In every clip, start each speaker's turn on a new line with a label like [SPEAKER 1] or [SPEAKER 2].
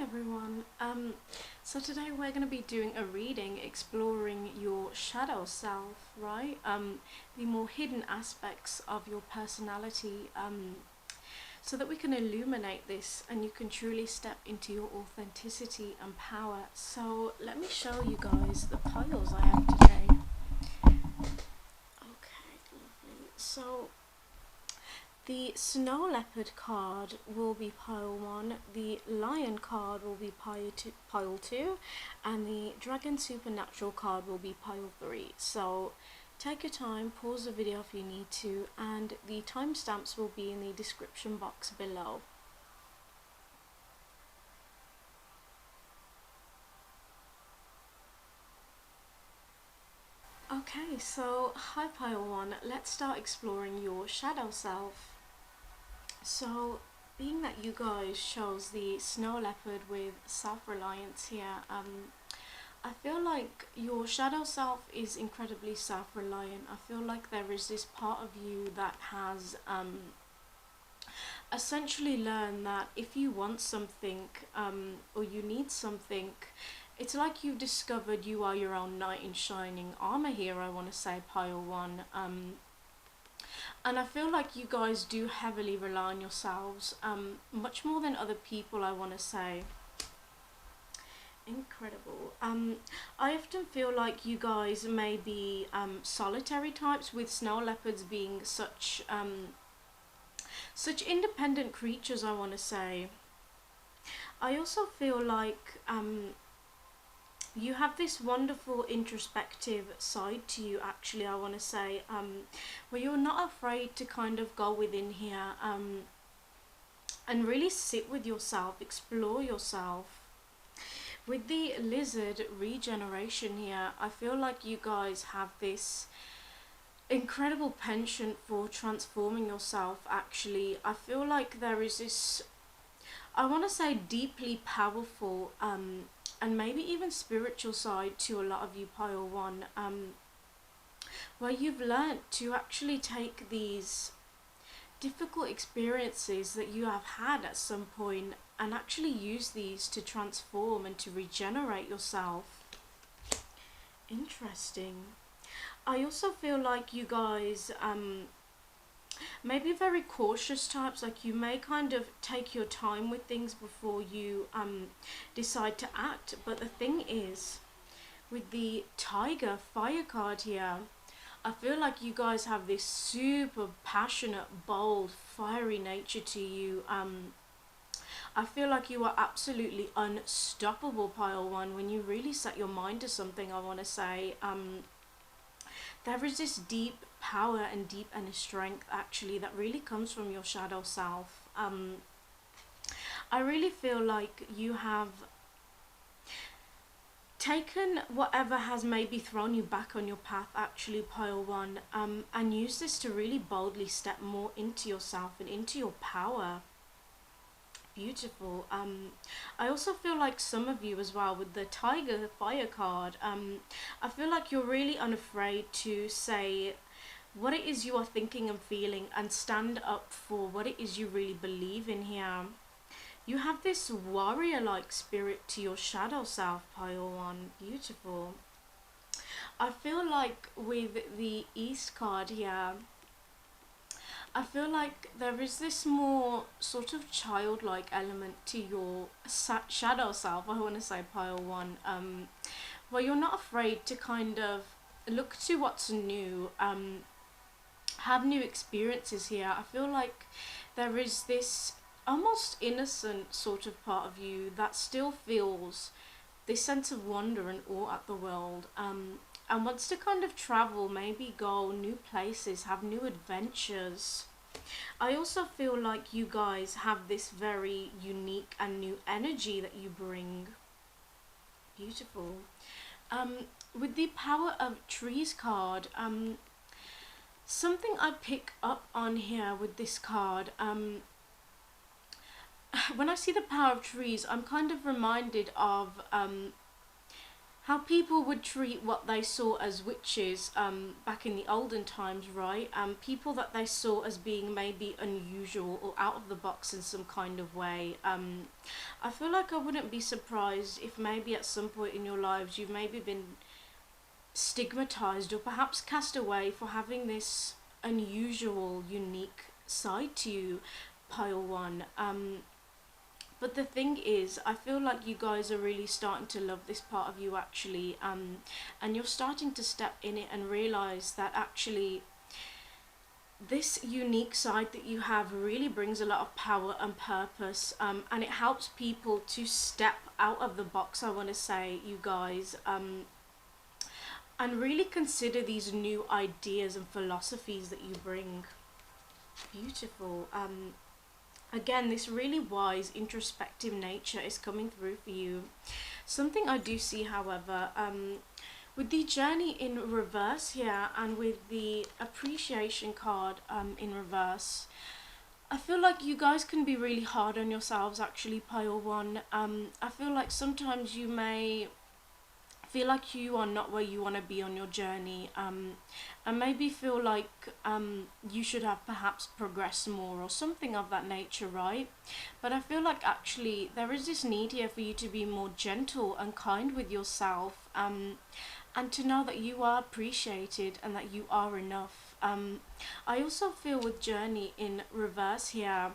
[SPEAKER 1] everyone. So today we're going to be doing a reading exploring your shadow self, right? The more hidden aspects of your personality, so that we can illuminate this and you can truly step into your authenticity and power. So let me show you guys the piles I have today. Okay, lovely. So the Snow Leopard card will be pile 1, the Lion card will be pile 2, and the Dragon Supernatural card will be pile 3. So take your time, pause the video if you need to, and the timestamps will be in the description box below. Okay, so hi pile 1, let's start exploring your shadow self. So, being that you guys chose the Snow Leopard with self-reliance here, I feel like your shadow self is incredibly self-reliant. I feel like there is this part of you that has essentially learned that if you want something or you need something, it's like you've discovered you are your own knight in shining armor here, I want to say, pile 1. And I feel like you guys do heavily rely on yourselves, much more than other people, I want to say. Incredible. I often feel like you guys may be solitary types, with snow leopards being such independent creatures, I want to say. I also feel like you have this wonderful introspective side to you, actually, I want to say, where you're not afraid to kind of go within here and really sit with yourself, explore yourself. With the lizard regeneration here, I feel like you guys have this incredible penchant for transforming yourself, actually. I feel like there is this, I want to say, deeply powerful and maybe even spiritual side to a lot of you pile 1, where you've learnt to actually take these difficult experiences that you have had at some point and actually use these to transform and to regenerate yourself. Interesting. I also feel like you guys maybe very cautious types, like you may kind of take your time with things before you decide to act. But the thing is, with the Tiger Fire card here, I feel like you guys have this super passionate, bold, fiery nature to you. I feel like you are absolutely unstoppable, pile 1, when you really set your mind to something, I want to say. There is this deep power and deep inner strength, actually, that really comes from your shadow self. I really feel like you have taken whatever has maybe thrown you back on your path, actually, pile 1, and use this to really boldly step more into yourself and into your power. Beautiful. I also feel like some of you as well, with the Tiger Fire card, I feel like you're really unafraid to say what it is you are thinking and feeling and stand up for what it is you really believe in here. You have this warrior-like spirit to your shadow self, pile 1. Beautiful. I feel like with the East card here, I feel like there is this more sort of childlike element to your shadow self, I want to say, pile 1, where you're not afraid to kind of look to what's new, have new experiences here. I feel like there is this almost innocent sort of part of you that still feels this sense of wonder and awe at the world, and wants to kind of travel, maybe go new places, have new adventures. I also feel like you guys have this very unique and new energy that you bring. Beautiful. With the Power of Trees card, something I pick up on here with this card, when I see the Power of Trees, I'm kind of reminded of how people would treat what they saw as witches back in the olden times, right? People that they saw as being maybe unusual or out of the box in some kind of way. I feel like I wouldn't be surprised if maybe at some point in your lives you've maybe been stigmatized or perhaps cast away for having this unusual, unique side to you, pile one. But the thing is, I feel like you guys are really starting to love this part of you actually, and you're starting to step in it and realize that actually this unique side that you have really brings a lot of power and purpose, and it helps people to step out of the box, I want to say, you guys, and really consider these new ideas and philosophies that you bring. Beautiful. Again, this really wise, introspective nature is coming through for you. Something I do see, however, with the journey in reverse here and with the appreciation card in reverse, I feel like you guys can be really hard on yourselves, actually, pile one. I feel like sometimes you may feel like you are not where you want to be on your journey, and maybe feel like you should have perhaps progressed more or something of that nature, right? But I feel like actually there is this need here for you to be more gentle and kind with yourself, and to know that you are appreciated and that you are enough. I also feel with journey in reverse here,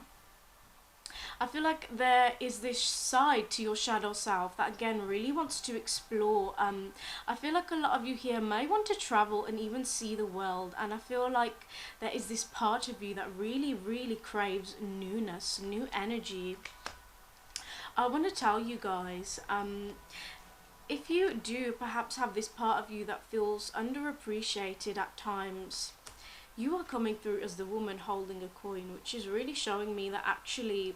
[SPEAKER 1] I feel like there is this side to your shadow self that again really wants to explore. I feel like a lot of you here may want to travel and even see the world, and I feel like there is this part of you that really, really craves newness, new energy. I want to tell you guys, if you do perhaps have this part of you that feels underappreciated at times, you are coming through as the woman holding a coin, which is really showing me that actually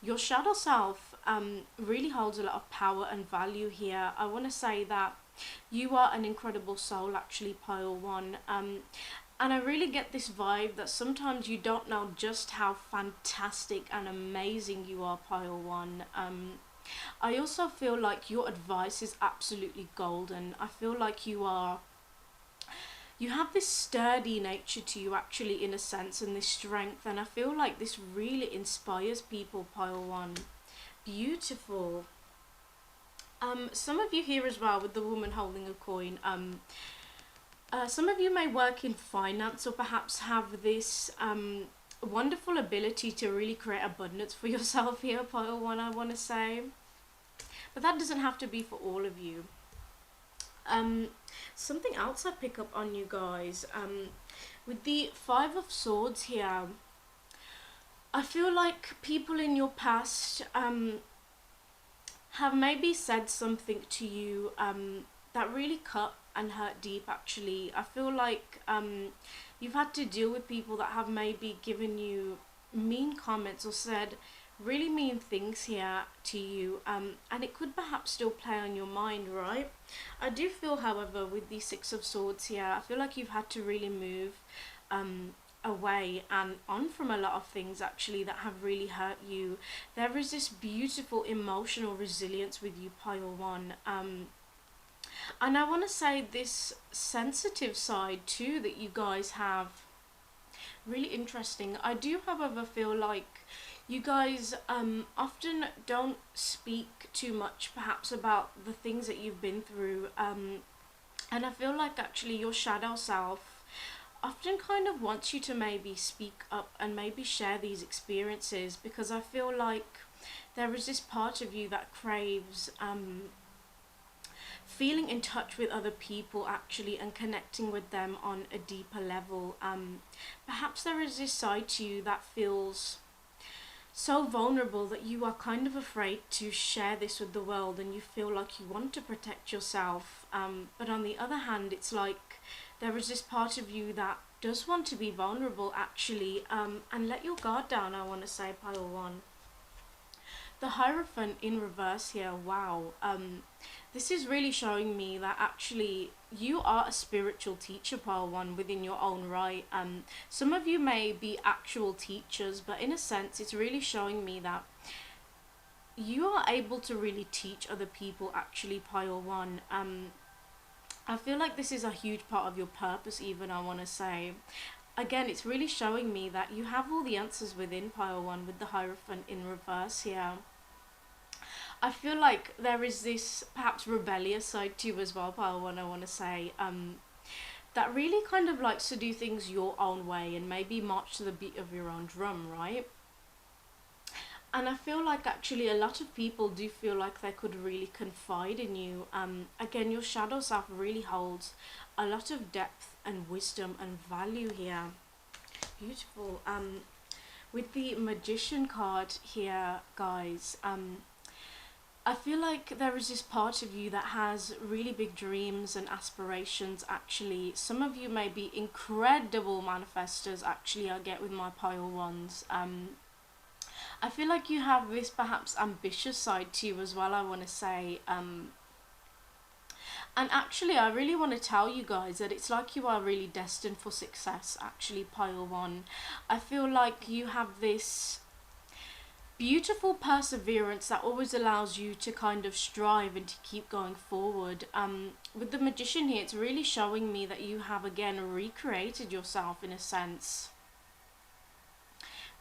[SPEAKER 1] your shadow self really holds a lot of power and value here. I want to say that you are an incredible soul, actually, pile one. And I really get this vibe that sometimes you don't know just how fantastic and amazing you are, pile one. I also feel like your advice is absolutely golden. I feel like you have this sturdy nature to you, actually, in a sense, and this strength, and I feel like this really inspires people, pile one. Beautiful. Some of you here as well with the woman holding a coin, some of you may work in finance or perhaps have this wonderful ability to really create abundance for yourself here, pile one, I want to say, but that doesn't have to be for all of you. Something else I pick up on you guys, with the Five of Swords here, I feel like people in your past have maybe said something to you that really cut and hurt deep, actually. I feel like you've had to deal with people that have maybe given you mean comments or said really mean things here to you, and it could perhaps still play on your mind, right? I do feel, however, with the Six of Swords here, I feel like you've had to really move away and on from a lot of things, actually, that have really hurt you. There is this beautiful emotional resilience with you, pile one, and I want to say this sensitive side too that you guys have, really interesting. I do, however, feel like you guys often don't speak too much perhaps about the things that you've been through, and I feel like actually your shadow self often kind of wants you to maybe speak up and maybe share these experiences, because I feel like there is this part of you that craves feeling in touch with other people, actually, and connecting with them on a deeper level. Perhaps there is this side to you that feels so vulnerable that you are kind of afraid to share this with the world, and you feel like you want to protect yourself, but on the other hand, it's like there is this part of you that does want to be vulnerable, actually, and let your guard down, I want to say, pile one. The Hierophant in reverse here, wow. This is really showing me that actually you are a spiritual teacher, pile one, within your own right. Some of you may be actual teachers, but in a sense it's really showing me that you are able to really teach other people, actually, pile one. I feel like this is a huge part of your purpose, even, I want to say. Again, it's really showing me that you have all the answers within pile one with the Hierophant in reverse here. I feel like there is this perhaps rebellious side to you as well, pile one, I want to say. That really kind of likes to do things your own way and maybe march to the beat of your own drum, right? And I feel like actually a lot of people do feel like they could really confide in you. Again, your shadow self really holds a lot of depth and wisdom and value here. Beautiful. With the Magician card here, guys, I feel like there is this part of you that has really big dreams and aspirations, actually. Some of you may be incredible manifestors, actually, I get with my pile ones. I feel like you have this perhaps ambitious side to you as well, I want to say. And actually, I really want to tell you guys that it's like you are really destined for success, actually, pile one. I feel like you have this beautiful perseverance that always allows you to kind of strive and to keep going forward. With the Magician here, it's really showing me that you have again recreated yourself in a sense.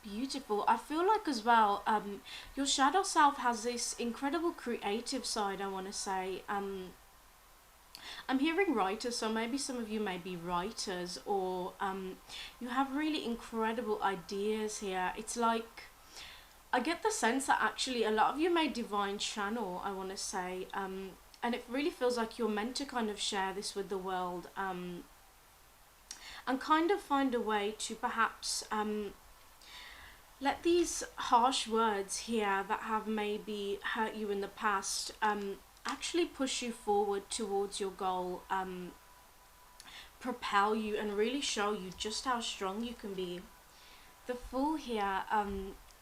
[SPEAKER 1] Beautiful. I feel like as well, your shadow self has this incredible creative side, I want to say. I'm hearing writers, so maybe some of you may be writers, or you have really incredible ideas here. It's like, I get the sense that actually a lot of you may divine channel, I want to say, and it really feels like you're meant to kind of share this with the world, and kind of find a way to perhaps let these harsh words here that have maybe hurt you in the past actually push you forward towards your goal, propel you and really show you just how strong you can be. The Fool here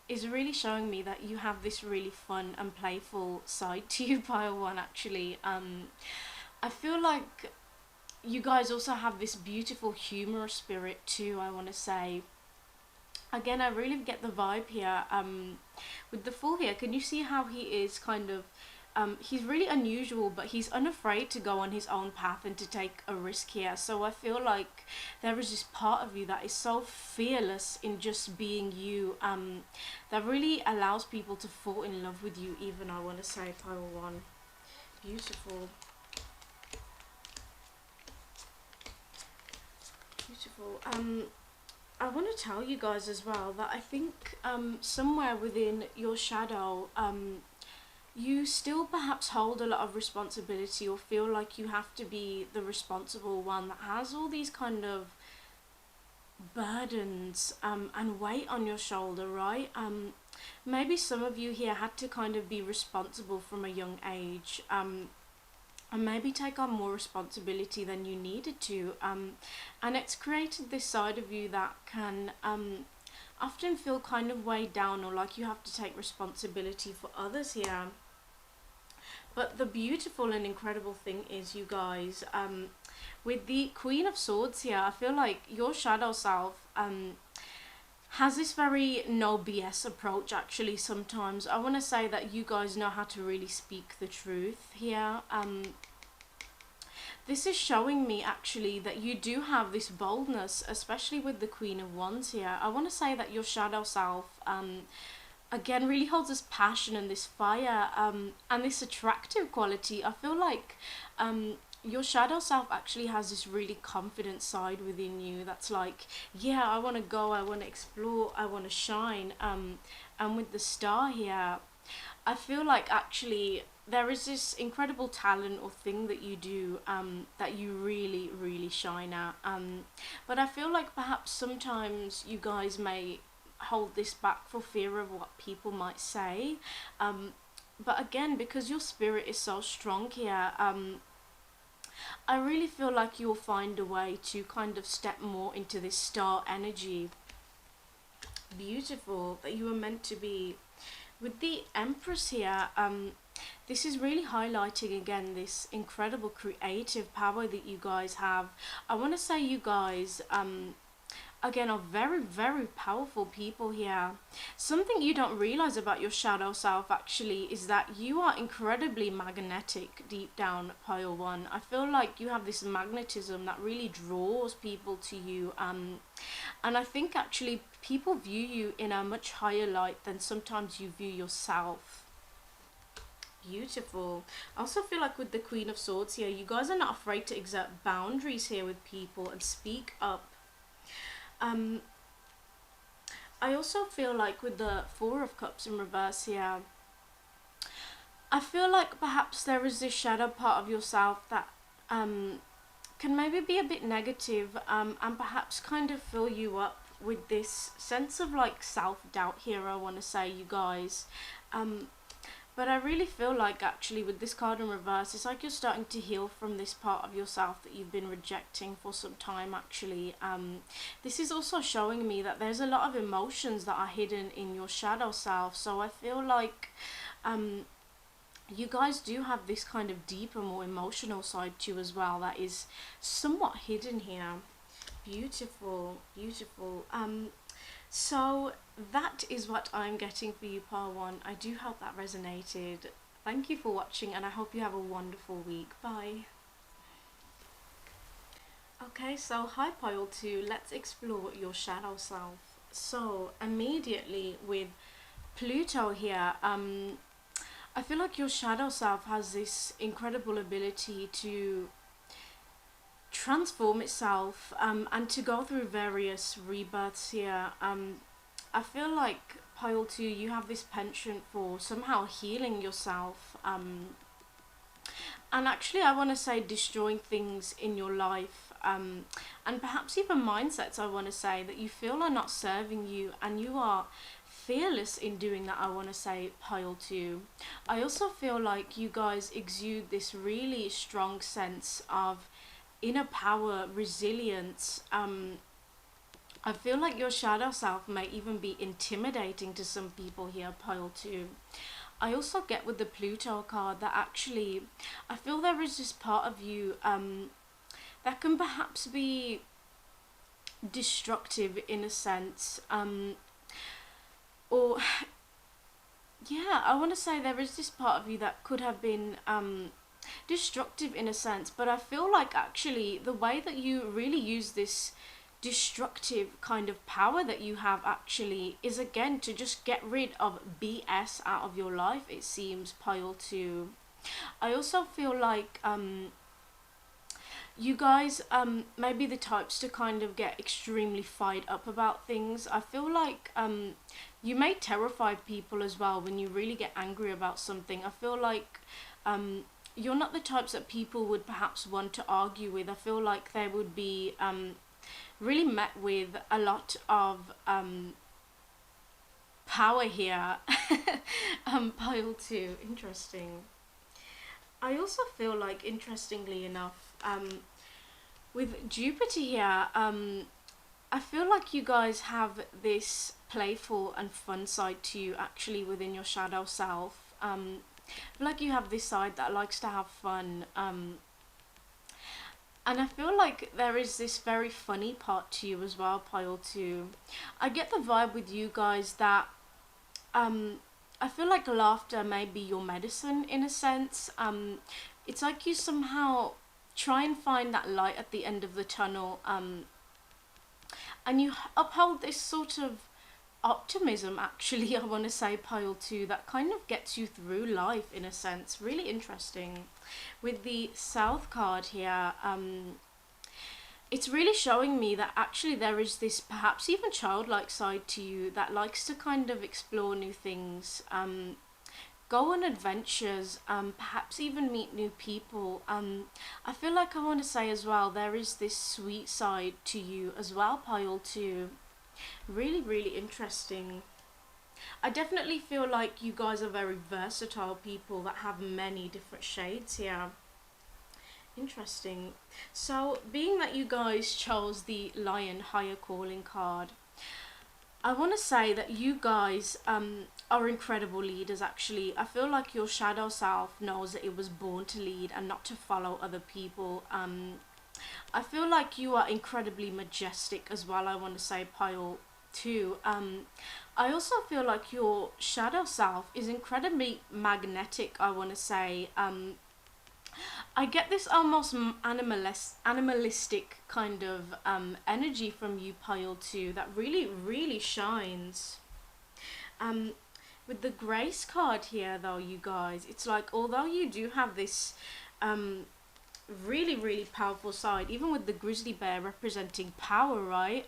[SPEAKER 1] is really showing me that you have this really fun and playful side to you, pile one, actually. I feel like you guys also have this beautiful humorous spirit too, I want to say. Again, I really get the vibe here with the Fool here. Can you see how he is kind of he's really unusual, but he's unafraid to go on his own path and to take a risk here. So I feel like there is this part of you that is so fearless in just being you, that really allows people to fall in love with you, even, I want to say, pile one. Beautiful. Beautiful. I want to tell you guys as well that I think somewhere within your shadow, you still perhaps hold a lot of responsibility, or feel like you have to be the responsible one that has all these kind of burdens and weight on your shoulder, right? Maybe some of you here had to kind of be responsible from a young age, and maybe take on more responsibility than you needed to, and it's created this side of you that can often feel kind of weighed down, or like you have to take responsibility for others here. But the beautiful and incredible thing is, you guys, with the Queen of Swords here, I feel like your shadow self has this very no BS approach, actually. Sometimes I want to say that you guys know how to really speak the truth here. This is showing me actually that you do have this boldness, especially with the Queen of Wands here. I want to say that your shadow self again really holds this passion and this fire and this attractive quality. I feel like your shadow self actually has this really confident side within you that's like, yeah, I want to go, I want to explore, I want to shine. And with the Star here, I feel like actually there is this incredible talent or thing that you do that you really, really shine at. But I feel like perhaps sometimes you guys may hold this back for fear of what people might say. But again, because your spirit is so strong here, I really feel like you'll find a way to kind of step more into this star energy. Beautiful, that you were meant to be. With the Empress here, this is really highlighting again this incredible creative power that you guys have. I want to say, you guys, again, are very, very powerful people here. Something you don't realize about your shadow self actually is that you are incredibly magnetic deep down, pile one. I feel like you have this magnetism that really draws people to you. And I think actually people view you in a much higher light than sometimes you view yourself. Beautiful. I also feel like with the Queen of Swords here, you guys are not afraid to exert boundaries here with people and speak up. um I also feel like with the Four of Cups in reverse here, I feel like perhaps there is this shadow part of yourself that can maybe be a bit negative, and perhaps kind of fill you up with this sense of like self-doubt here, I want to say, you guys. um But I really feel like actually with this card in reverse, it's like you're starting to heal from this part of yourself that you've been rejecting for some time actually. This is also showing me that there's a lot of emotions that are hidden in your shadow self. So I feel like you guys do have this kind of deeper, more emotional side to you as well that is somewhat hidden here. Beautiful, beautiful. So that is what I'm getting for you, Par 1. I do hope that resonated. Thank you for watching, and I hope you have a wonderful week. Bye. Okay, so hi Pile 2, let's explore your shadow self. So immediately with Pluto here, I feel like your shadow self has this incredible ability to transform itself, and to go through various rebirths here. I feel like Pile 2, you have this penchant for somehow healing yourself, and actually I want to say destroying things in your life, and perhaps even mindsets, I want to say, that you feel are not serving you, and you are fearless in doing that, I want to say, Pile 2. I also feel like you guys exude this really strong sense of inner power, resilience. I feel like your shadow self may even be intimidating to some people here, Pile 2. I also get with the Pluto card that actually I feel there is this part of you that can perhaps be destructive in a sense, or yeah, I want to say there is this part of you that could have been destructive in a sense, but I feel like actually the way that you really use this destructive kind of power that you have actually is again to just get rid of BS out of your life, it seems, Pile 2. I also feel like you guys may be the types to kind of get extremely fired up about things. I feel like you may terrify people as well when you really get angry about something. I feel like you're not the types that people would perhaps want to argue with. I feel like they would be really met with a lot of power here. Pile 2, interesting. I also feel like, interestingly enough, with Jupiter here, I feel like you guys have this playful and fun side to you actually within your shadow self. I feel like you have this side that likes to have fun, and I feel like there is this very funny part to you as well, Pile 2. I get the vibe with you guys that I feel like laughter may be your medicine in a sense. It's like you somehow try and find that light at the end of the tunnel, and you uphold this sort of optimism actually, I want to say, Pile 2, that kind of gets you through life in a sense. Really interesting. With the South card here, it's really showing me that actually there is this perhaps even childlike side to you that likes to kind of explore new things, go on adventures, perhaps even meet new people. I feel like I want to say as well, there is this sweet side to you as well, Pile 2. Really, really interesting. I definitely feel like you guys are very versatile people that have many different shades here. Interesting. So, being that you guys chose the Lion Higher Calling card, I want to say that you guys are incredible leaders actually. I feel like your shadow self knows that it was born to lead and not to follow other people. I feel like you are incredibly majestic as well, I want to say, pile 2. I also feel like your shadow self is incredibly magnetic, I want to say. I get this almost animalistic kind of energy from you, pile 2, that really, really shines. Um, with the grace card here, though, you guys, it's like, although you do have this um, really, really powerful side, even with the grizzly bear representing power, right?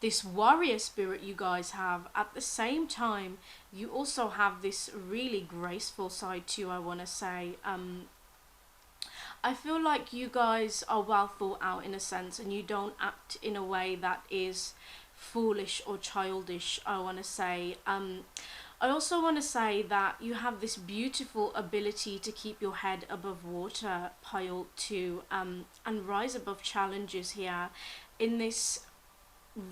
[SPEAKER 1] This warrior spirit you guys have, at the same time you also have this really graceful side too, I want to say. I feel like you guys are well thought out in a sense, and you don't act in a way that is foolish or childish, I want to say. I also want to say that you have this beautiful ability to keep your head above water, pile 2, and rise above challenges here in this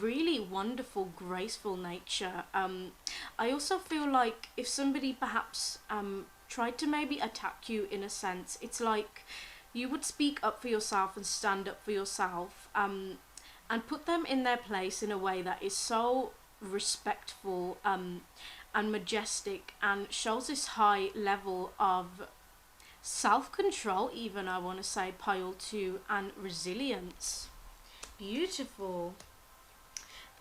[SPEAKER 1] really wonderful, graceful nature. I also feel like if somebody perhaps tried to maybe attack you in a sense, it's like you would speak up for yourself and stand up for yourself, and put them in their place in a way that is so respectful and majestic, and shows this high level of self-control, even, I want to say, pile 2, and resilience. Beautiful.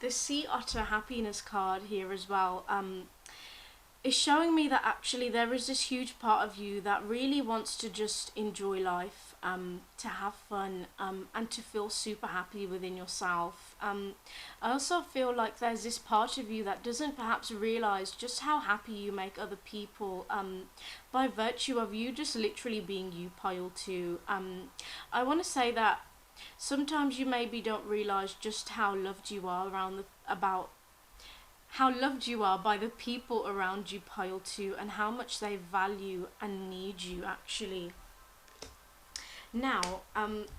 [SPEAKER 1] The sea otter happiness card here as well is showing me that actually there is this huge part of you that really wants to just enjoy life, to have fun, and to feel super happy within yourself. I also feel like there's this part of you that doesn't perhaps realize just how happy you make other people, by virtue of you just literally being you, pile 2. I want to say that sometimes you maybe don't realize just how loved you are about how loved you are by the people around you, pile 2, and how much they value and need you actually. Now,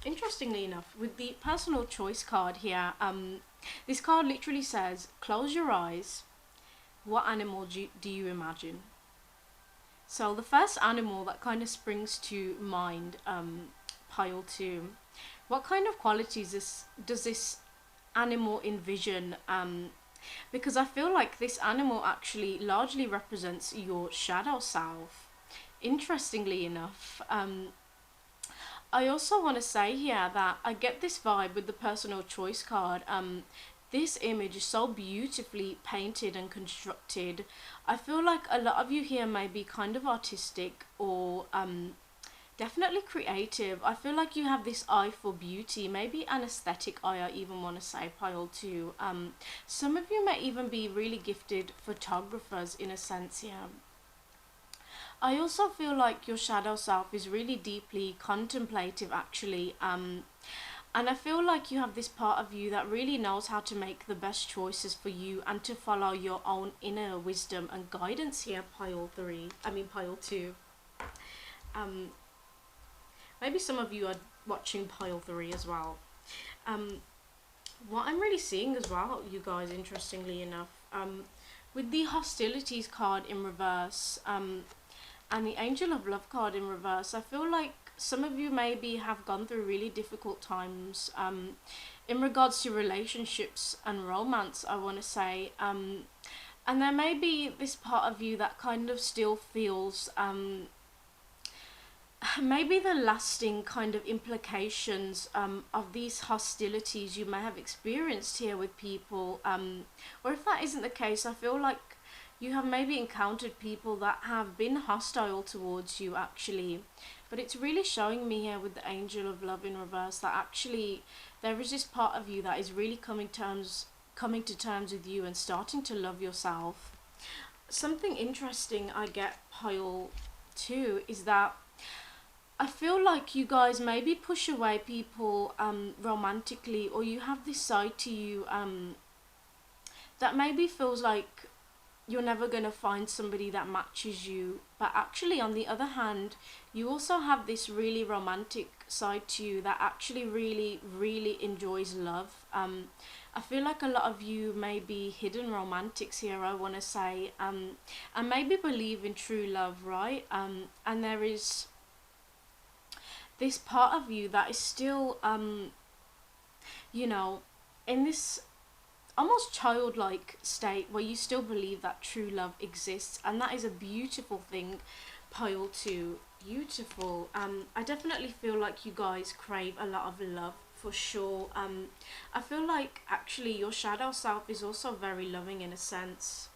[SPEAKER 1] interestingly enough, with the personal choice card here, this card literally says, close your eyes. What animal do you imagine? So the first animal that kind of springs to mind, pile 2, what kind of qualities does this animal envision? Because I feel like this animal actually largely represents your shadow self. Interestingly enough, I also want to say here that I get this vibe with the personal choice card. This image is so beautifully painted and constructed. I feel like a lot of you here may be kind of artistic or definitely creative. I feel like you have this eye for beauty, maybe an aesthetic eye, I even want to say, pile 2. Some of you may even be really gifted photographers in a sense here. I also feel like your shadow self is really deeply contemplative actually, and I feel like you have this part of you that really knows how to make the best choices for you and to follow your own inner wisdom and guidance here, pile 2. Maybe some of you are watching pile 3 as well. What I'm really seeing as well, you guys, interestingly enough, with the hostilities card in reverse, and the Angel of Love card in reverse, I feel like some of you maybe have gone through really difficult times in regards to relationships and romance, I want to say. And there may be this part of you that kind of still feels maybe the lasting kind of implications of these hostilities you may have experienced here with people. Or if that isn't the case, I feel like you have maybe encountered people that have been hostile towards you actually. But it's really showing me here with the Angel of Love in reverse that actually there is this part of you that is really coming to terms with you and starting to love yourself. Something interesting I get, pile 2, is that I feel like you guys maybe push away people romantically, or you have this side to you that maybe feels like you're never going to find somebody that matches you. But actually, on the other hand, you also have this really romantic side to you that actually really, really enjoys love. I feel like a lot of you may be hidden romantics here, I want to say, and maybe believe in true love, right? And this part of you that is still, you know, in this almost childlike state where you still believe that true love exists, and that is a beautiful thing, pile 2. Beautiful. I definitely feel like you guys crave a lot of love for sure. I feel like actually your shadow self is also very loving in a sense.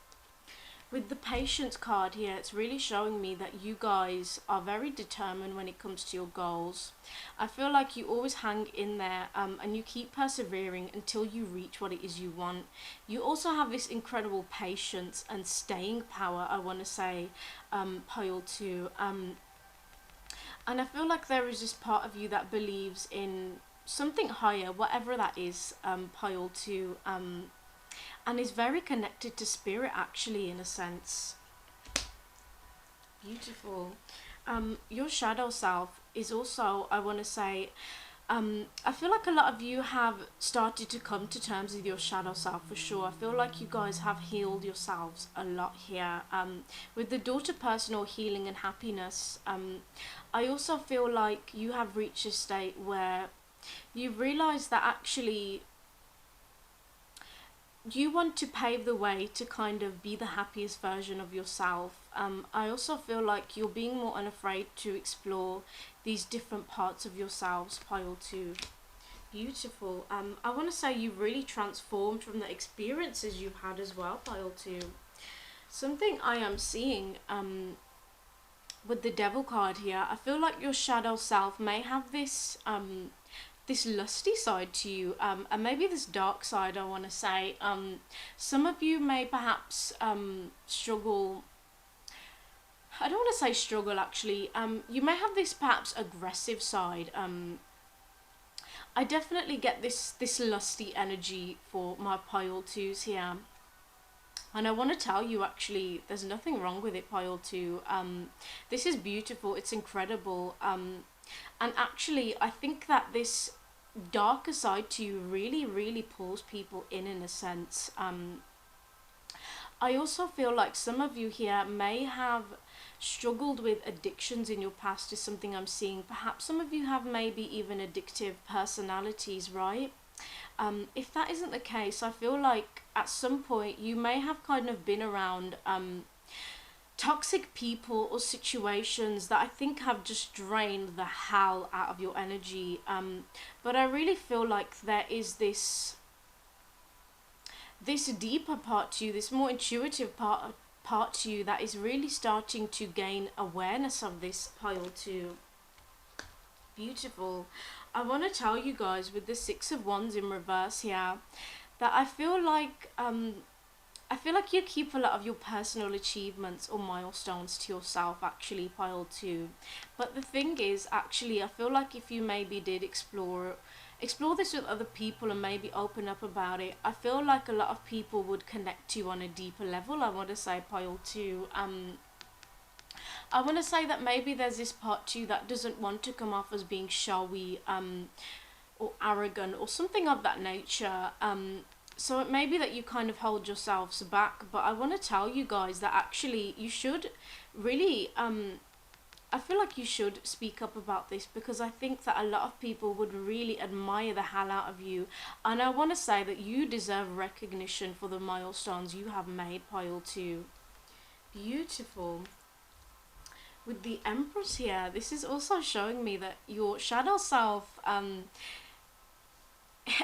[SPEAKER 1] With the patience card here, it's really showing me that you guys are very determined when it comes to your goals. I feel like you always hang in there, and you keep persevering until you reach what it is you want. You also have this incredible patience and staying power, I want to say, pile 2. And I feel like there is this part of you that believes in something higher, whatever that is, pile 2. And is very connected to spirit actually in a sense. Beautiful. Your shadow self is also, I want to say, I feel like a lot of you have started to come to terms with your shadow self for sure. I feel like you guys have healed yourselves a lot here. With the door to personal healing and happiness, I also feel like you have reached a state where you realize that actually you want to pave the way to kind of be the happiest version of yourself. I also feel like you're being more unafraid to explore these different parts of yourselves, pile 2. Beautiful. I want to say you really transformed from the experiences you've had as well, pile 2. Something I am seeing with the devil card here, I feel like your shadow self may have this this lusty side to you, and maybe this dark side, I want to say. Some of you may perhaps struggle. I don't want to say struggle actually. You may have this perhaps aggressive side. I definitely get this lusty energy for my pile 2s here. And I want to tell you actually, there's nothing wrong with it, pile 2. This is beautiful, it's incredible. And actually, I think that this darker side to you really, really pulls people in a sense. I also feel like some of you here may have struggled with addictions in your past, is something I'm seeing. Perhaps some of you have maybe even addictive personalities, right? If that isn't the case, I feel like at some point you may have kind of been around toxic people or situations that I think have just drained the hell out of your energy. But I really feel like there is this deeper part to you, this more intuitive part to you that is really starting to gain awareness of this, pile 2. Beautiful. I want to tell you guys with the 6 of Wands in reverse here that I feel like you keep a lot of your personal achievements or milestones to yourself actually, pile 2. But the thing is, actually, I feel like if you maybe did explore this with other people and maybe open up about it, I feel like a lot of people would connect to you on a deeper level, I want to say, pile 2. I want to say that maybe there's this part to you that doesn't want to come off as being showy or arrogant or something of that nature. So it may be that you kind of hold yourselves back, but I want to tell you guys that actually you should really, I feel like you should speak up about this, because I think that a lot of people would really admire the hell out of you. And I want to say that you deserve recognition for the milestones you have made, pile 2. Beautiful. With the Empress here, this is also showing me that your shadow self,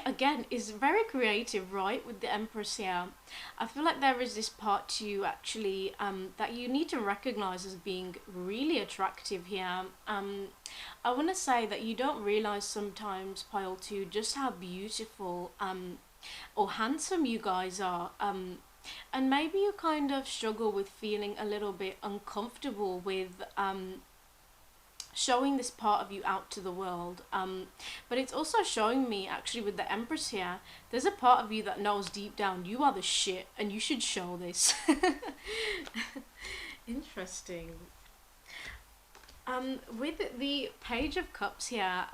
[SPEAKER 1] again, is very creative, right? With the Empress here, I feel like there is this part to you actually that you need to recognize as being really attractive here. I want to say that you don't realize sometimes, pile 2, just how beautiful or handsome you guys are. And maybe you kind of struggle with feeling a little bit uncomfortable with showing this part of you out to the world. But it's also showing me, actually, with the Empress here, there's a part of you that knows deep down you are the shit and you should show this. Interesting. With the Page of Cups here,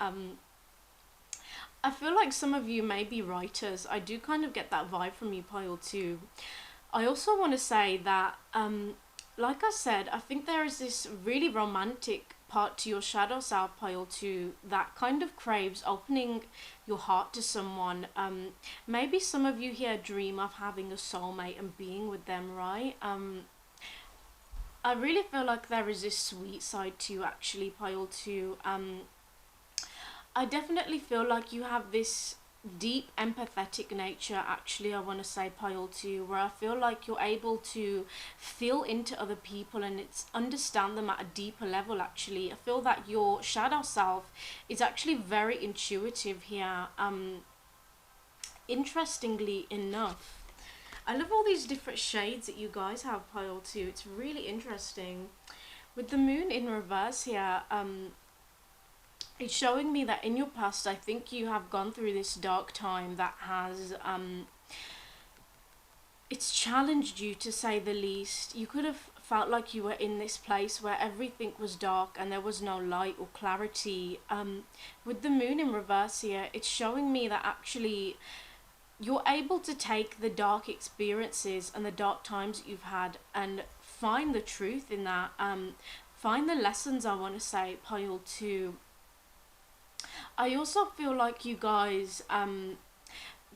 [SPEAKER 1] I feel like some of you may be writers. I do kind of get that vibe from you, pile 2. I also want to say that like I said, I think there is this really romantic part to your shadow self, pile 2, that kind of craves opening your heart to someone. Maybe some of you here dream of having a soulmate and being with them, right? I really feel like there is this sweet side to you, actually, pile 2. I definitely feel like you have this deep empathetic nature, actually, I want to say, pile 2, where I feel like you're able to feel into other people and it's understand them at a deeper level. Actually, I feel that your shadow self is actually very intuitive here, interestingly enough. I love all these different shades that you guys have, pile 2. It's really interesting. With the moon in reverse here, it's showing me that in your past, I think you have gone through this dark time that has it's challenged you, to say the least. You could have felt like you were in this place where everything was dark and there was no light or clarity. With the moon in reverse here, it's showing me that actually you're able to take the dark experiences and the dark times that you've had and find the truth in that. Find the lessons, I want to say, pile 2. I also feel like you guys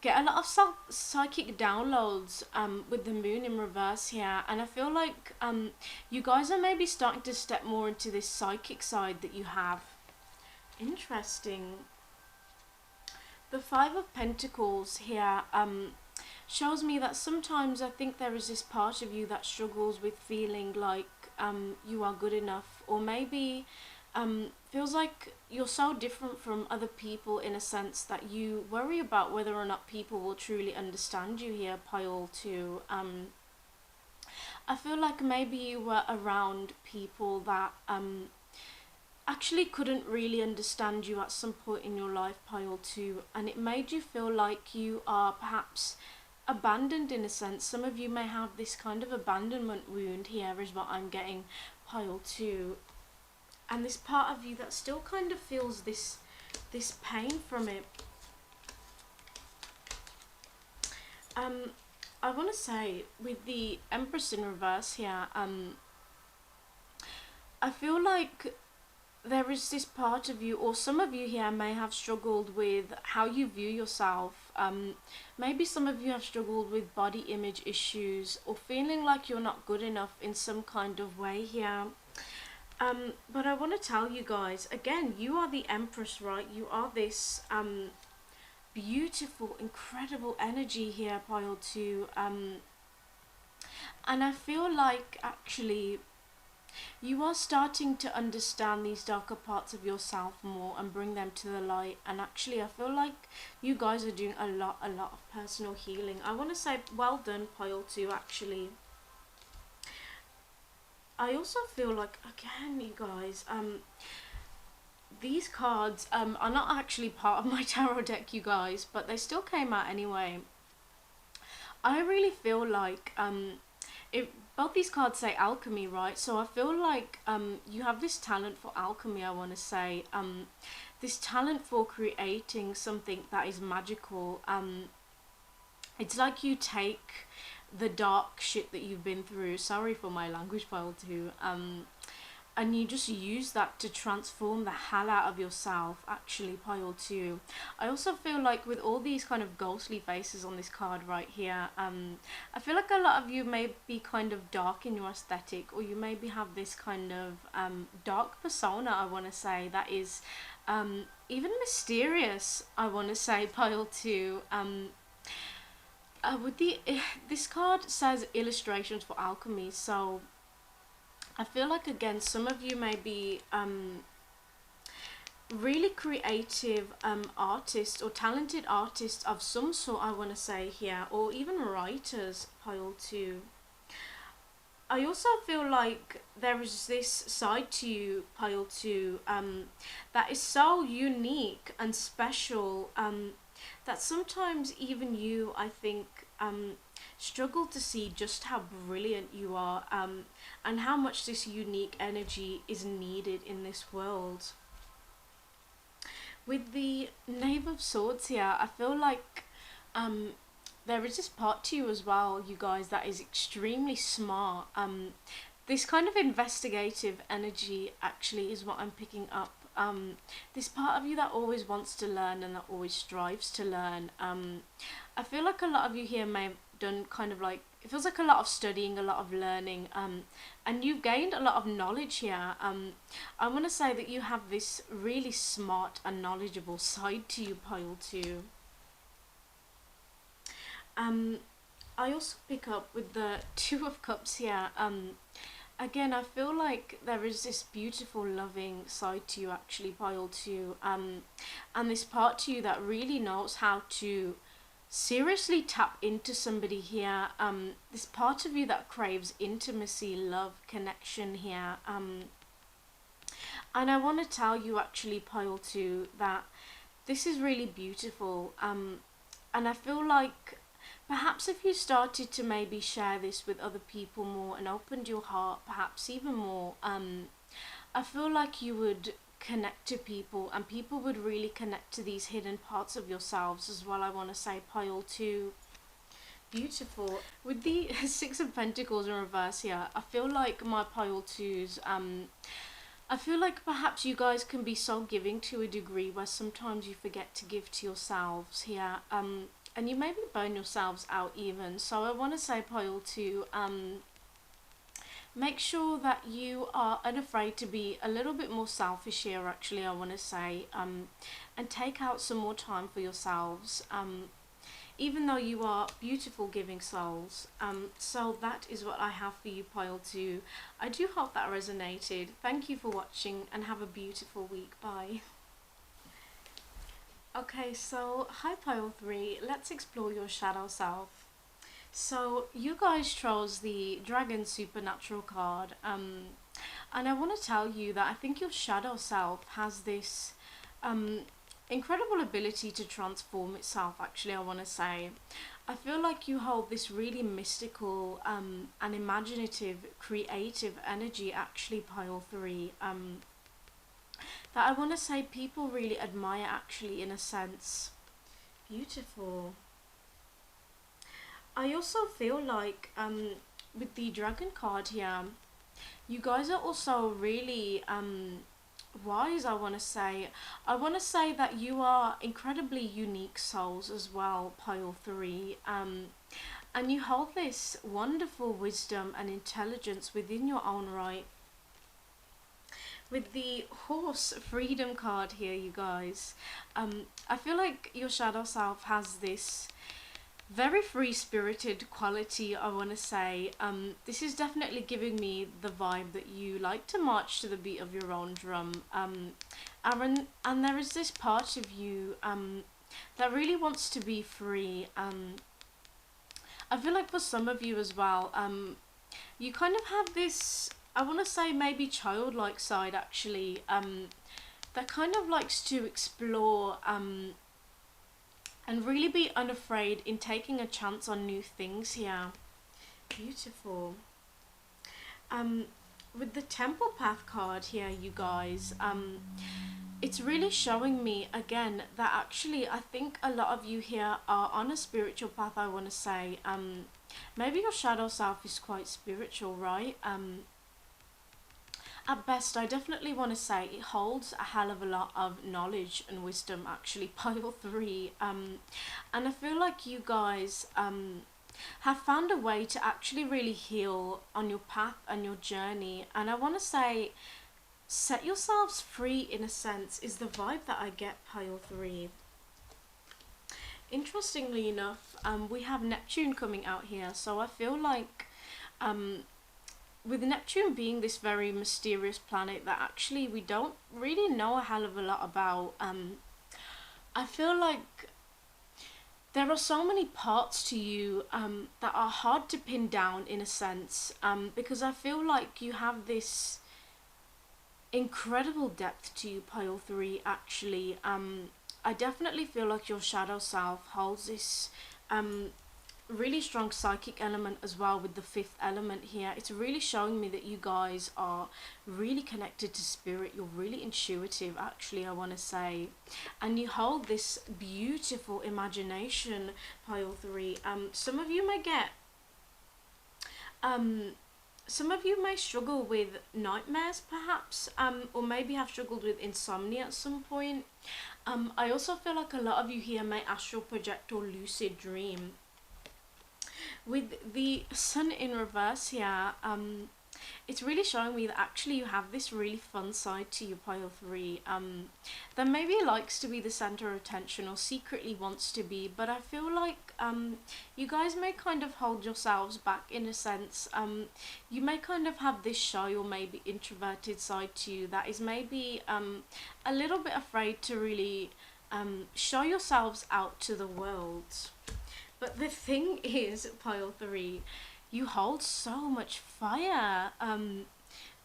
[SPEAKER 1] get a lot of psychic downloads with the moon in reverse here, and I feel like you guys are maybe starting to step more into this psychic side that you have. Interesting. The Five of Pentacles here shows me that sometimes I think there is this part of you that struggles with feeling like you are good enough, or maybe feels like you're so different from other people in a sense that you worry about whether or not people will truly understand you here, pile 2. I feel like maybe you were around people that actually couldn't really understand you at some point in your life, pile 2, and it made you feel like you are perhaps abandoned in a sense. Some of you may have this kind of abandonment wound here, is what I'm getting, pile 2. And this part of you that still kind of feels this pain from it. I want to say, with the Empress in reverse here, I feel like there is this part of you, or some of you here may have struggled with how you view yourself. Maybe some of you have struggled with body image issues, or feeling like you're not good enough in some kind of way here. But I want to tell you guys, again, you are the Empress, right? You are this beautiful, incredible energy here, pile 2. And I feel like actually you are starting to understand these darker parts of yourself more and bring them to the light. And actually, I feel like you guys are doing a lot of personal healing. I want to say well done, pile 2, actually. I also feel like, again, you guys, these cards are not actually part of my tarot deck, you guys, but they still came out anyway. I really feel like both these cards say alchemy, right? So I feel like you have this talent for alchemy, I want to say. This talent for creating something that is magical. It's like you take the dark shit that you've been through, sorry for my language, pile 2, and you just use that to transform the hell out of yourself, actually, pile 2. I also feel like with all these kind of ghostly faces on this card right here, I feel like a lot of you may be kind of dark in your aesthetic, or you maybe have this kind of dark persona, I want to say, that is even mysterious, I want to say, pile 2. With this card says illustrations for alchemy, so I feel like, again, some of you may be really creative artists or talented artists of some sort, I want to say here, or even writers, pile 2. I also feel like there is this side to you, pile 2, that is so unique and special, that sometimes even you, I think, struggle to see just how brilliant you are, and how much this unique energy is needed in this world. With the Knave of Swords here, I feel like there is this part to you as well, you guys, that is extremely smart. this kind of investigative energy actually is what I'm picking up. This part of you that always wants to learn and that always strives to learn. I feel like a lot of you here may have done kind of like, it feels like a lot of studying, a lot of learning, and you've gained a lot of knowledge here. I want to say that you have this really smart and knowledgeable side to you, Pile 2. I also pick up with the Two of Cups here. Again, I feel like there is this beautiful, loving side to you, actually, Pile 2. And this part to you that really knows how to seriously tap into somebody here. This part of you that craves intimacy, love, connection here. And I want to tell you, actually, Pile 2, that this is really beautiful. And I feel like perhaps if you started to maybe share this with other people more and opened your heart perhaps even more, I feel like you would connect to people and people would really connect to these hidden parts of yourselves as well. I want to say, Pile 2. Beautiful. With the Six of Pentacles in reverse here, I feel like my Pile 2s, I feel like perhaps you guys can be so giving to a degree where sometimes you forget to give to yourselves here. And you maybe burn yourselves out even. So I want to say, Pile 2, make sure that you are unafraid to be a little bit more selfish here, actually, I want to say. And take out some more time for yourselves. Even though you are beautiful giving souls. So that is what I have for you, Pile 2. I do hope that resonated. Thank you for watching and have a beautiful week. Bye. Okay, so hi Pile 3, let's explore your shadow self. So you guys chose the Dragon Supernatural card, and I want to tell you that I think your shadow self has this incredible ability to transform itself, actually, I want to say. I feel like you hold this really mystical and imaginative, creative energy, actually, Pile 3. That I want to say people really admire, actually, in a sense. Beautiful. I also feel like with the Dragon card here, you guys are also really wise, I want to say. I want to say that you are incredibly unique souls as well, Pile 3. And you hold this wonderful wisdom and intelligence within your own right. With the Horse Freedom card here, you guys, I feel like your shadow self has this very free-spirited quality, I want to say. This is definitely giving me the vibe that you like to march to the beat of your own drum. And there is this part of you that really wants to be free. I feel like for some of you as well, you kind of have this, I want to say, maybe childlike side, actually, that kind of likes to explore and really be unafraid in taking a chance on new things here. Beautiful. With the Temple Path card here, you guys, it's really showing me again that actually I think a lot of you here are on a spiritual path, I want to say. Maybe your shadow self is quite spiritual, right? At best, I definitely want to say it holds a hell of a lot of knowledge and wisdom, actually, Pile 3. And I feel like you guys have found a way to actually really heal on your path and your journey. And I want to say, set yourselves free, in a sense, is the vibe that I get, Pile 3. Interestingly enough, we have Neptune coming out here, so I feel like with Neptune being this very mysterious planet that actually we don't really know a hell of a lot about, I feel like there are so many parts to you that are hard to pin down, in a sense, because I feel like you have this incredible depth to you, Pile 3, actually. I definitely feel like your shadow self holds this really strong psychic element as well with the 5th element here. It's really showing me that you guys are really connected to spirit. You're really intuitive, actually, I want to say. And you hold this beautiful imagination, Pile 3. Some of you may get some of you may struggle with nightmares perhaps, or maybe have struggled with insomnia at some point. I also feel like a lot of you here may astral project or lucid dream. With the sun in reverse here, it's really showing me that actually you have this really fun side to you, pile 3, that maybe likes to be the center of attention or secretly wants to be, but I feel like you guys may kind of hold yourselves back in a sense. You may kind of have this shy or maybe introverted side to you that is maybe a little bit afraid to really show yourselves out to the world. But the thing is, pile 3, you hold so much fire.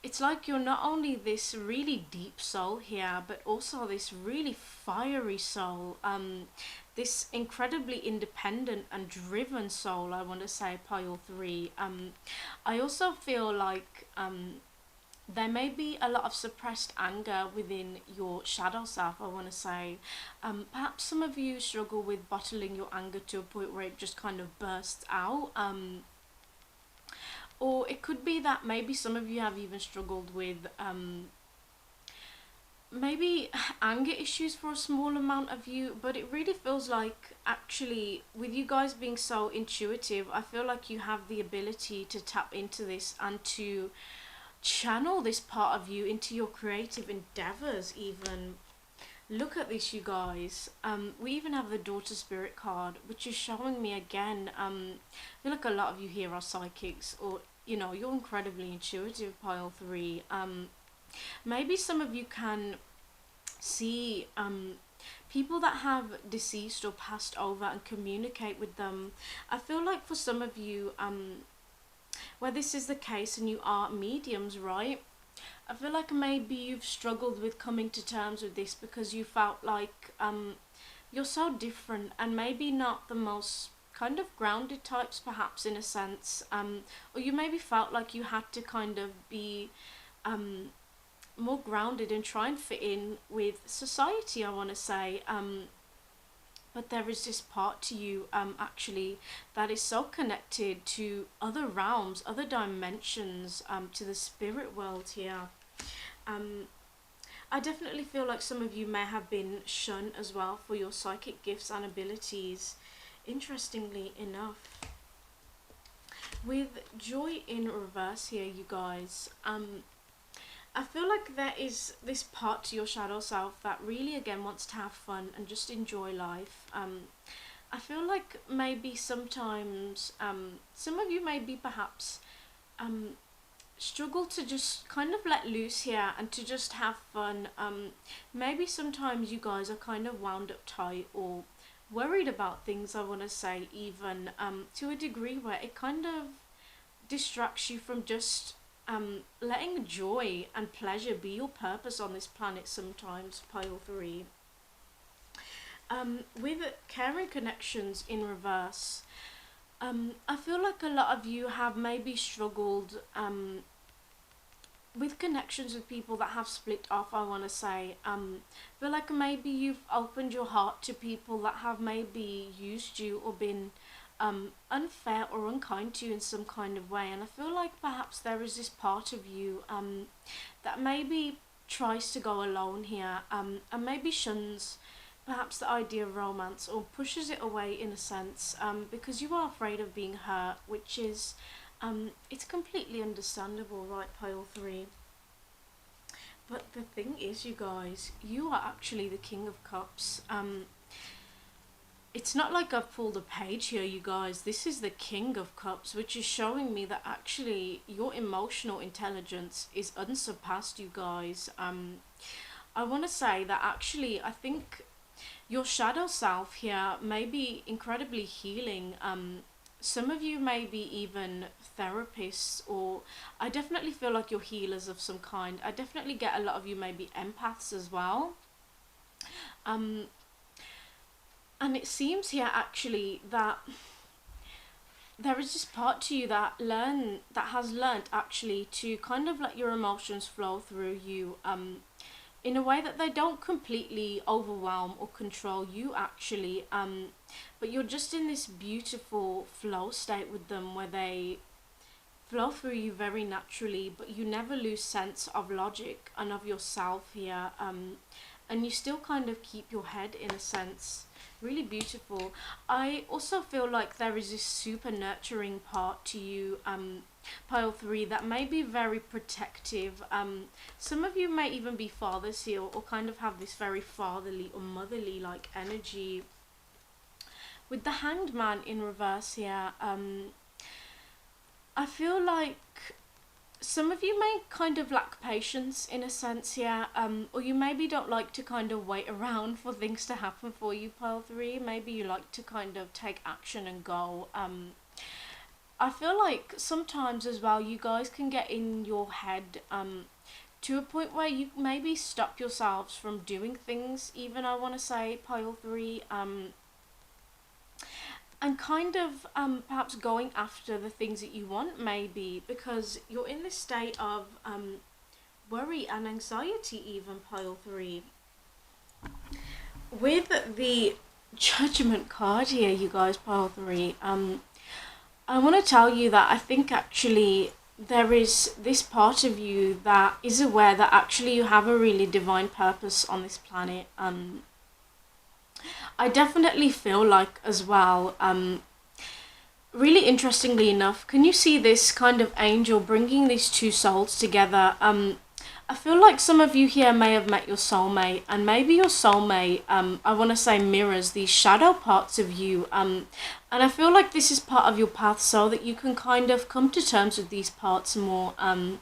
[SPEAKER 1] It's like you're not only this really deep soul here, but also this really fiery soul. This incredibly independent and driven soul, I want to say, pile 3. I also feel like there may be a lot of suppressed anger within your shadow self, I want to say. Perhaps some of you struggle with bottling your anger to a point where it just kind of bursts out. Or it could be that maybe some of you have even struggled with maybe anger issues for a small amount of you, but it really feels like actually with you guys being so intuitive, I feel like you have the ability to tap into this and to channel this part of you into your creative endeavors even. Look at this, you guys. We even have the daughter spirit card, which is showing me again, I feel like a lot of you here are psychics, or you know, you're incredibly intuitive, pile 3. Maybe some of you can see people that have deceased or passed over and communicate with them. I feel like for some of you, where this is the case and you are mediums, right? I feel like maybe you've struggled with coming to terms with this because you felt like you're so different and maybe not the most kind of grounded types perhaps in a sense, or you maybe felt like you had to kind of be more grounded and try and fit in with society, I want to say. But there is this part to you actually that is so connected to other realms, other dimensions, to the spirit world here. I definitely feel like some of you may have been shunned as well for your psychic gifts and abilities, interestingly enough. With joy in reverse here, you guys, I feel like there is this part to your shadow self that really again wants to have fun and just enjoy life. I feel like maybe sometimes some of you maybe perhaps struggle to just kind of let loose here and to just have fun. Maybe sometimes you guys are kind of wound up tight or worried about things, I want to say, even to a degree where it kind of distracts you from just letting joy and pleasure be your purpose on this planet sometimes, pile 3. With caring connections in reverse, I feel like a lot of you have maybe struggled with connections with people that have split off, I want to say. Feel like maybe you've opened your heart to people that have maybe used you or been unfair or unkind to you in some kind of way, and I feel like perhaps there is this part of you that maybe tries to go alone here, and maybe shuns perhaps the idea of romance or pushes it away in a sense, because you are afraid of being hurt, which is it's completely understandable, right, pile 3. But the thing is, you guys, you are actually the King of Cups. It's not like I've pulled a page here, you guys. This is the King of Cups, which is showing me that actually your emotional intelligence is unsurpassed, you guys. I want to say that actually I think your shadow self here may be incredibly healing. Some of you may be even therapists, or I definitely feel like you're healers of some kind. I definitely get a lot of you may be empaths as well. And it seems here actually that there is this part to you that has learned actually to kind of let your emotions flow through you in a way that they don't completely overwhelm or control you actually, but you're just in this beautiful flow state with them where they flow through you very naturally, but you never lose sense of logic and of yourself here. And you still kind of keep your head in a sense. Really beautiful. I also feel like there is this super nurturing part to you, pile 3, that may be very protective. Some of you may even be fathers here, or kind of have this very fatherly or motherly like energy. With the Hanged Man in reverse here, I feel like some of you may kind of lack patience in a sense here, or you maybe don't like to kind of wait around for things to happen for you, pile 3. Maybe you like to kind of take action and go. I feel like sometimes as well you guys can get in your head to a point where you maybe stop yourselves from doing things, even, I want to say, pile 3, and kind of perhaps going after the things that you want, maybe because you're in this state of worry and anxiety, even, pile 3. With the Judgment card here, you guys, pile 3, I want to tell you that I think actually there is this part of you that is aware that actually you have a really divine purpose on this planet. I definitely feel like as well, really interestingly enough, can you see this kind of angel bringing these two souls together? I feel like some of you here may have met your soulmate, and maybe your soulmate, I want to say, mirrors these shadow parts of you, and I feel like this is part of your path so that you can kind of come to terms with these parts more, and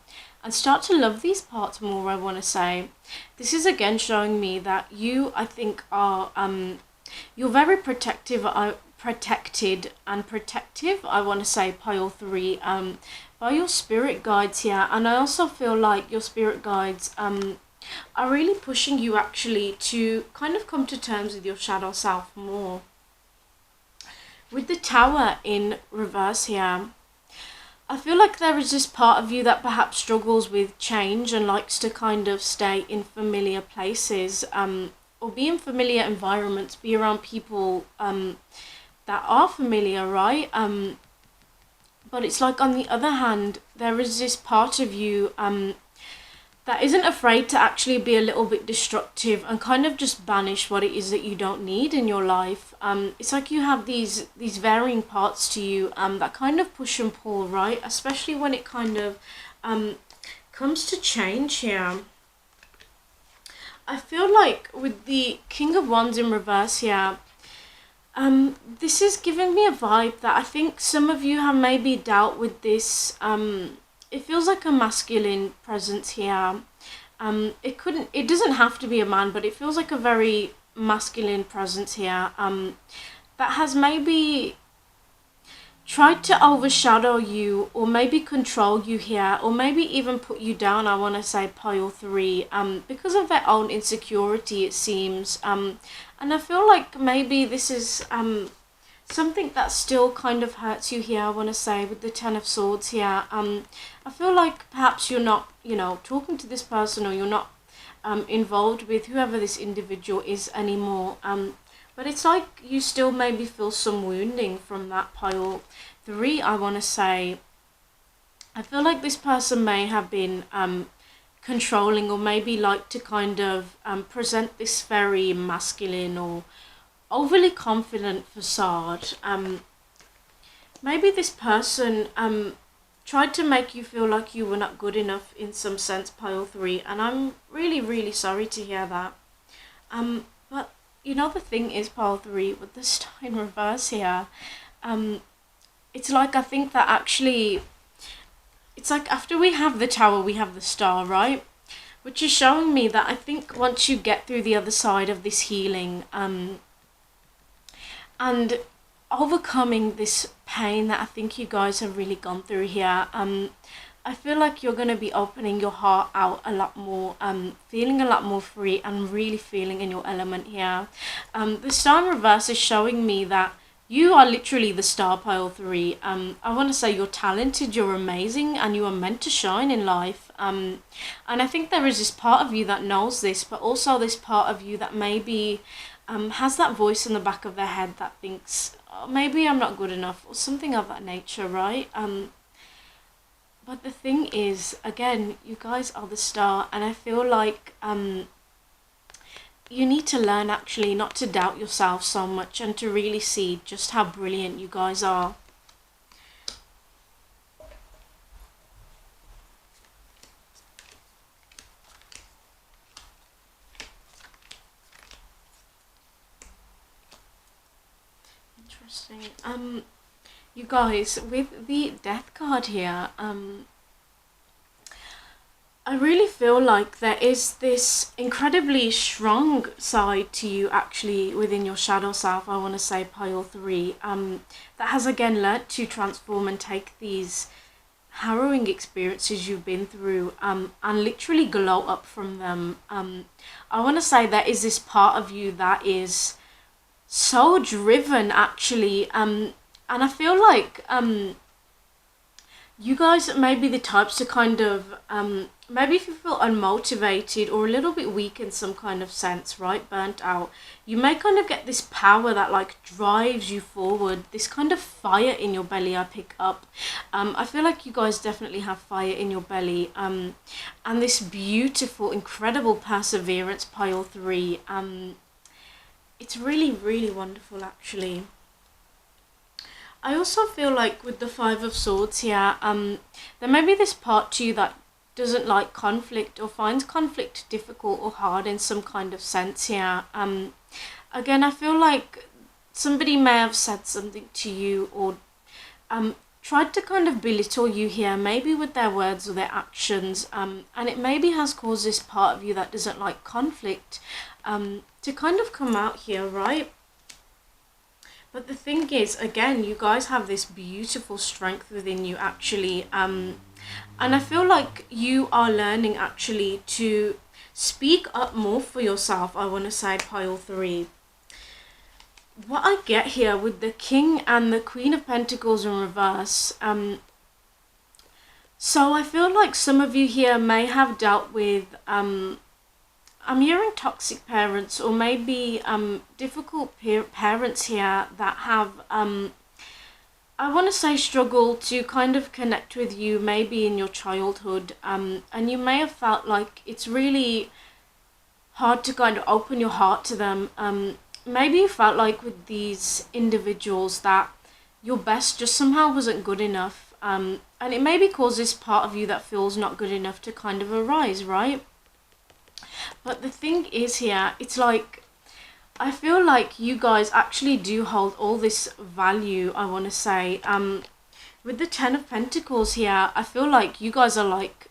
[SPEAKER 1] start to love these parts more, I want to say. This is again showing me that you, I think, are you're very protective, protected and protective, I want to say, pile 3, by your spirit guides here. And I also feel like your spirit guides are really pushing you actually to kind of come to terms with your shadow self more. With the Tower in reverse here, I feel like there is this part of you that perhaps struggles with change and likes to kind of stay in familiar places, or be in familiar environments, be around people that are familiar, right? But it's like, on the other hand, there is this part of you that isn't afraid to actually be a little bit destructive and kind of just banish what it is that you don't need in your life. It's like you have these varying parts to you that kind of push and pull, right? Especially when it kind of comes to change here. I feel like with the King of Wands in reverse here, this is giving me a vibe that I think some of you have maybe dealt with this. It feels like a masculine presence here. It doesn't have to be a man, but it feels like a very masculine presence here. That has maybe tried to overshadow you, or maybe control you here, or maybe even put you down, I want to say, pile 3, because of their own insecurity, it seems. And I feel like maybe this is something that still kind of hurts you here, I want to say, with the Ten of Swords here. I feel like perhaps you're not, talking to this person, or you're not involved with whoever this individual is anymore. But it's like you still maybe feel some wounding from that pile 3, I want to say. I feel like this person may have been controlling, or maybe like to kind of present this very masculine or overly confident facade. Maybe this person tried to make you feel like you were not good enough in some sense, pile 3, and I'm really, really sorry to hear that. But the thing is, pile 3, with the Star in reverse here, it's like, I think that actually, it's like after we have the Tower, we have the Star, right? Which is showing me that I think once you get through the other side of this healing, and overcoming this pain that I think you guys have really gone through here, I feel like you're going to be opening your heart out a lot more, feeling a lot more free, and really feeling in your element here. The Star in reverse is showing me that you are literally the star, pile 3. I want to say you're talented, you're amazing, and you are meant to shine in life. And I think there is this part of you that knows this, but also this part of you that maybe has that voice in the back of their head that thinks, oh, maybe I'm not good enough, or something of that nature, right? But the thing is, again, you guys are the star, and I feel like you need to learn actually not to doubt yourself so much and to really see just how brilliant you guys are. Interesting. You guys, with the death card here, I really feel like there is this incredibly strong side to you actually within your shadow self, I want to say, pile 3, that has again learnt to transform and take these harrowing experiences you've been through and literally glow up from them. I want to say there is this part of you that is so driven actually, and I feel like you guys may be the types to kind of maybe if you feel unmotivated or a little bit weak in some kind of sense, right, burnt out, you may kind of get this power that like drives you forward, this kind of fire in your belly I pick up. I feel like you guys definitely have fire in your belly, and this beautiful, incredible perseverance, pile 3. It's really, really wonderful actually. I also feel like with the Five of Swords here, there may be this part to you that doesn't like conflict or finds conflict difficult or hard in some kind of sense here. Again, I feel like somebody may have said something to you or tried to kind of belittle you here, maybe with their words or their actions, and it maybe has caused this part of you that doesn't like conflict to kind of come out here, right? But the thing is, again, you guys have this beautiful strength within you actually, and I feel like you are learning actually to speak up more for yourself, I want to say, pile 3. What I get here with the King and the Queen of Pentacles in reverse, so I feel like some of you here may have dealt with I'm hearing toxic parents or maybe difficult parents here that have, I want to say, struggled to kind of connect with you maybe in your childhood, and you may have felt like it's really hard to kind of open your heart to them. Maybe you felt like with these individuals that your best just somehow wasn't good enough, and it maybe causes this part of you that feels not good enough to kind of arise, right? But the thing is here, it's like, I feel like you guys actually do hold all this value, I want to say. With the Ten of Pentacles here, I feel like you guys are like,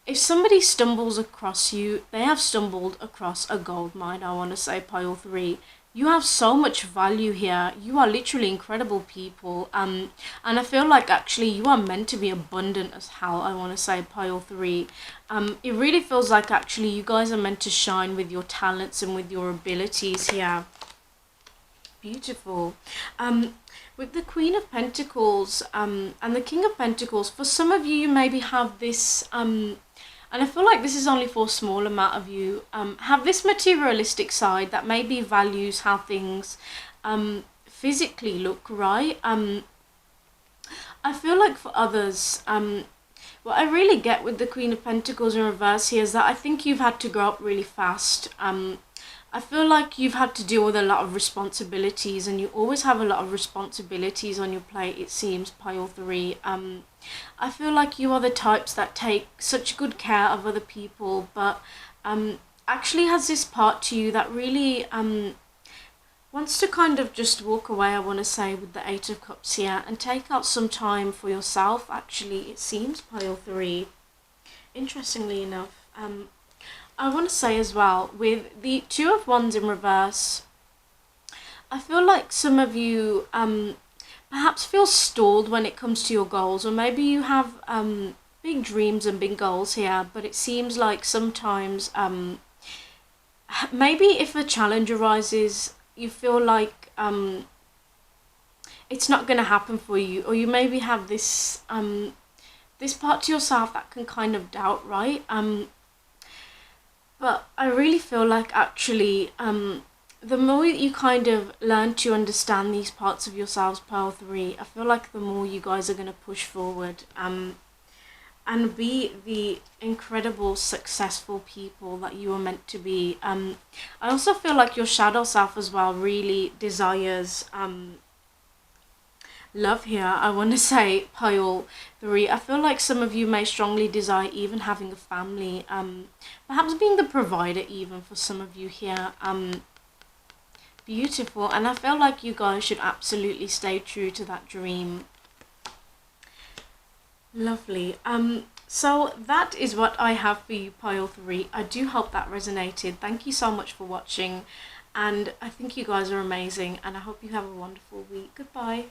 [SPEAKER 1] if somebody stumbles across you, they have stumbled across a gold mine, I want to say, pile 3. You have so much value here. You are literally incredible people. And I feel like actually you are meant to be abundant as hell, I want to say, pile 3. It really feels like actually you guys are meant to shine with your talents and with your abilities here. Beautiful. With the Queen of Pentacles and the King of Pentacles, for some of you, you maybe have this and I feel like this is only for a small amount of you, have this materialistic side that maybe values how things physically look, right? I feel like for others, what I really get with the Queen of Pentacles in reverse here is that I think you've had to grow up really fast. I feel like you've had to deal with a lot of responsibilities, and you always have a lot of responsibilities on your plate, it seems, pile 3. I feel like you are the types that take such good care of other people, but actually has this part to you that really wants to kind of just walk away, I want to say, with the Eight of Cups here, and take out some time for yourself, actually, it seems, pile 3. Interestingly enough, I want to say as well, with the Two of Wands in reverse, I feel like some of you perhaps feel stalled when it comes to your goals, or maybe you have big dreams and big goals here, but it seems like sometimes maybe if a challenge arises, you feel like it's not going to happen for you, or you maybe have this this part to yourself that can kind of doubt, right? But I really feel like actually the more you kind of learn to understand these parts of yourselves, pile 3, I feel like the more you guys are going to push forward. and be the incredible, successful people that you are meant to be. I also feel like your shadow self as well really desires love here. I want to say pile 3. I feel like some of you may strongly desire even having a family, perhaps being the provider even for some of you here. Beautiful. And I feel like you guys should absolutely stay true to that dream. Lovely. So that is what I have for you, pile 3. I do hope that resonated. Thank you so much for watching, and I think you guys are amazing, and I hope you have a wonderful week. Goodbye.